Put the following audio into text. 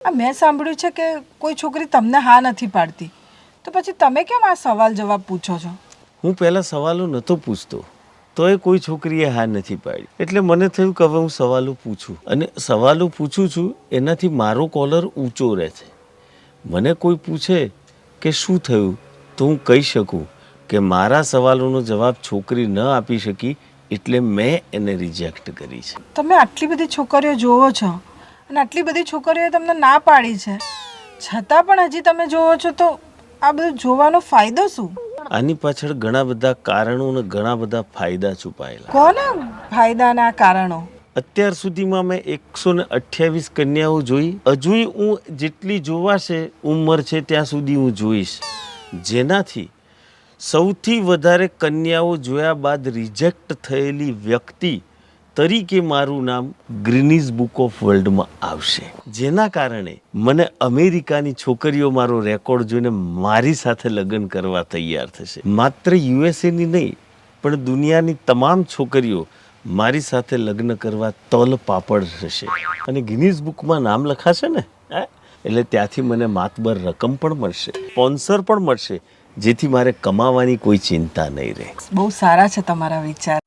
મેં સાંભળ્યું છે કે કોઈ છોકરી તમને હા નથી પાડતી, તો પછી તમે કેમ આ સવાલ જવાબ પૂછો છો? હું પહેલાં સવાલો નહોતો પૂછતો, તોય કોઈ છોકરીએ હા નથી પાડી. એટલે મને થયું કે હવે હું સવાલો પૂછું, અને સવાલો પૂછું છું એનાથી મારો કોલર ઊંચો રહે છે. મને કોઈ પૂછે કે શું થયું, તો હું કહી શકું કે મારા સવાલોનો જવાબ છોકરી ન આપી શકી, એટલે મેં એને રિજેક્ટ કરી છે. તમે આટલી બધી છોકરીઓ જોવો છો અને આટલી બધી છોકરીઓએ તમને ના પાડી છે, છતાં પણ હજી તમે જોવો છો, તો આ બધું જોવાનો ફાયદો શું? આની પાછળ ઘણા બધા કારણો અને ઘણા બધા ફાયદા છુપાયેલા. કોના ફાયદાના કારણો? અત્યાર સુધીમાં મેં 128 કન્યાઓ જોઈ. હજુય હું જેટલી જોવાશે ઉંમર છે ત્યાં સુધી હું જોઈશ. જેનાથી સૌથી વધારે કન્યાઓ જોયા બાદ રિજેક્ટ થયેલી વ્યક્તિ તરીકે મારું નામ ગ્રીનીઝ બુક ઓફ વર્લ્ડમાં આવશે. જેના કારણે મને અમેરિકાની છોકરીઓ મારો રેકોર્ડ જોઈને મારી સાથે લગ્ન કરવા તૈયાર થશે. માત્ર યુએસએની નહીં, પણ દુનિયાની તમામ છોકરીઓ મારી સાથે લગ્ન કરવા તલ પાપડ થશે. અને ગિનીઝ બુકમાં નામ લખાશે ને, એટલે ત્યાંથી મને માતબર રકમ પણ મળશે, સ્પોન્સર પણ મળશે, જેથી મારે કમાવાની કોઈ ચિંતા નહીં રહે. બહુ સારા છે તમારા વિચાર.